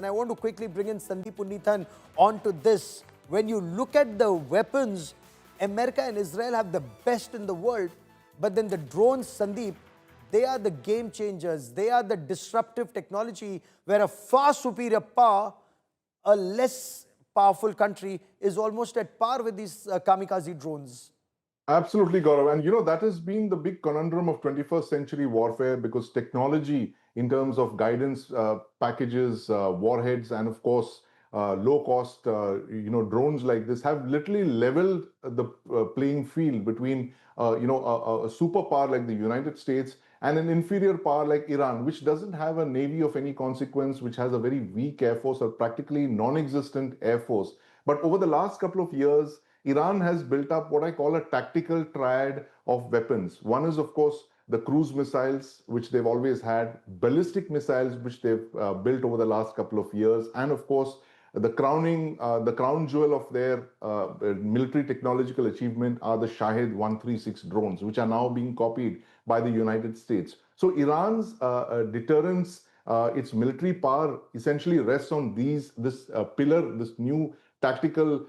and I want to quickly bring in Sandeep Unnithan onto this. When you look at the weapons, America and Israel have the best in the world, but then the drones, Sandeep, they are the game changers. They are the disruptive technology where a far superior power, a less powerful country, is almost at par with these kamikaze drones. Absolutely, Gaurav. And that has been the big conundrum of 21st century warfare, because technology in terms of guidance packages, warheads, and of course, low cost, drones like this have literally leveled the playing field between, a superpower like the United States and an inferior power like Iran, which doesn't have a navy of any consequence, which has a very weak air force or practically non-existent air force. But over the last couple of years, Iran has built up what I call a tactical triad of weapons. One is, of course, the cruise missiles, which they've always had, ballistic missiles, which they've built over the last couple of years, and of course, the crown jewel of their military technological achievement are the Shahed 136 drones, which are now being copied by the United States. So Iran's deterrence, its military power, essentially rests on this pillar, this new tactical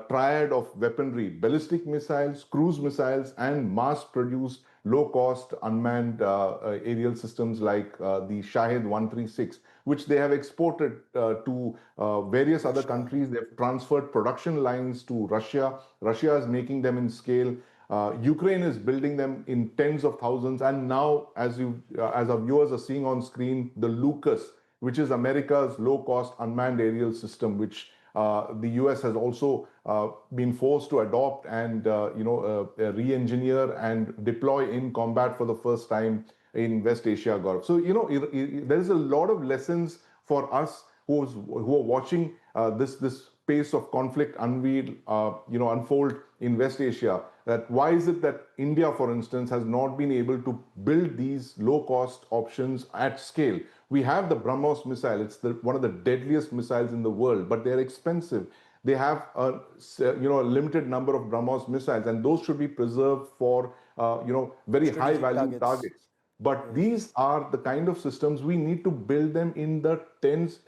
triad of weaponry: ballistic missiles, cruise missiles, and mass-produced, low-cost unmanned aerial systems like the Shahed 136, which they have exported to various other countries. They've transferred production lines to Russia. Russia is making them in scale. Ukraine is building them in tens of thousands. And now, as our viewers are seeing on screen, the Lucas, which is America's low-cost unmanned aerial system, which the US has also been forced to adopt and re-engineer and deploy in combat for the first time in West Asia, Gaurav. So there is a lot of lessons for us who are watching this pace of conflict unfold in West Asia. That why is it that India, for instance, has not been able to build these low-cost options at scale? We have the BrahMos missile. It's one of the deadliest missiles in the world, but they're expensive. They have a limited number of BrahMos missiles, and those should be preserved for very high-value targets. But these are the kind of systems we need to build them in the tens,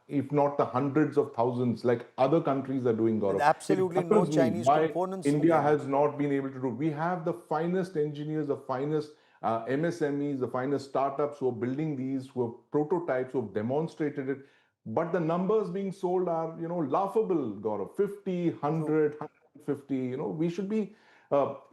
if not the hundreds of thousands, like other countries are doing, Gaurav. With absolutely no Chinese components. India has not been able to do. We have the finest engineers, the finest MSMEs, the finest startups who are building these, who have prototypes, who have demonstrated it. But the numbers being sold are, laughable, Gaurav. 50, 100, 150. We should be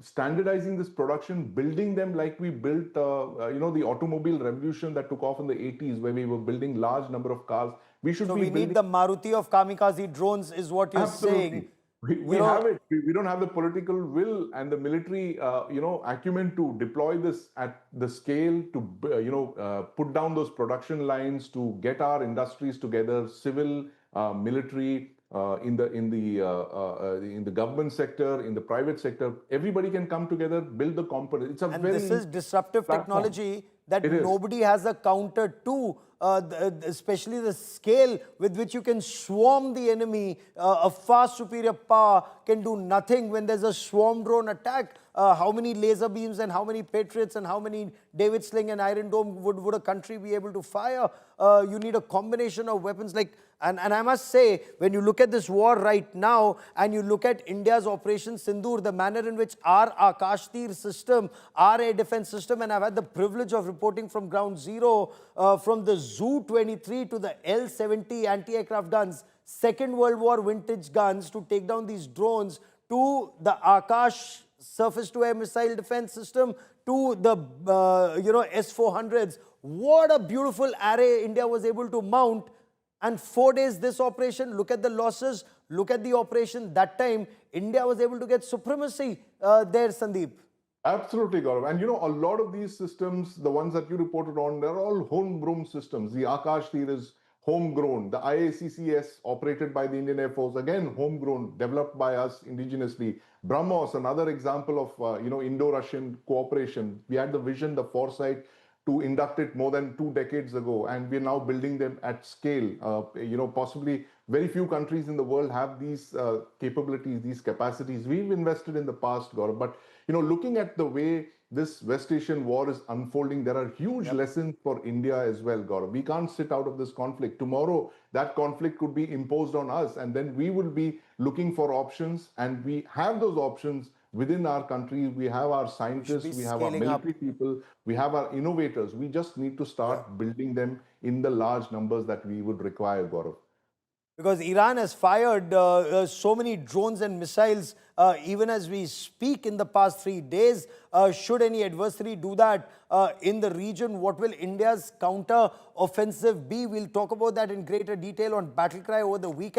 standardizing this production, building them like we built, the automobile revolution that took off in the 80s, where we were building large number of cars. We need the Maruti of kamikaze drones, is what you're saying. We have it. We don't have the political will and the military, acumen to deploy this at the scale, to, put down those production lines, to get our industries together, civil, military, in the government sector, in the private sector. Everybody can come together, build the component. This is disruptive technology that nobody has a counter to. Especially the scale with which you can swarm the enemy. A far superior power can do nothing when there's a swarm drone attack. How many laser beams and how many Patriots and how many David Sling and Iron Dome would a country be able to fire? You need a combination of weapons like... And I must say, when you look at this war right now and you look at India's Operation Sindoor, the manner in which our Akash Tir system, our air defense system, and I've had the privilege of reporting from ground zero, from the Zu-23 to the L-70 anti-aircraft guns, Second World War vintage guns to take down these drones, to the Akash surface-to-air missile defense system, to the S-400s. What a beautiful array India was able to mount. And 4 days this operation, look at the losses, look at the operation. That time, India was able to get supremacy there, Sandeep. Absolutely, Gaurav. And a lot of these systems, the ones that you reported on, they're all homegrown systems. The Akash Tir is homegrown. The IACCS, operated by the Indian Air Force, again, homegrown, developed by us indigenously. BrahMos, another example of, Indo-Russian cooperation. We had the vision, the foresight to induct it more than 2 decades ago, and we're now building them at scale. Possibly very few countries in the world have these capabilities, these capacities. We've invested in the past, Gaurav, but looking at the way this West Asian war is unfolding, there are huge lessons for India as well, Gaurav. We can't sit out of this conflict. Tomorrow, that conflict could be imposed on us, and then we will be looking for options, and we have those options within our country. We have our scientists, we have our scaling up. military people, we have our innovators. We just need to start building them in the large numbers that we would require, Gaurav. Because Iran has fired so many drones and missiles even as we speak in the past 3 days. Should any adversary do that in the region, what will India's counter offensive be? We'll talk about that in greater detail on Battle Cry over the weekend.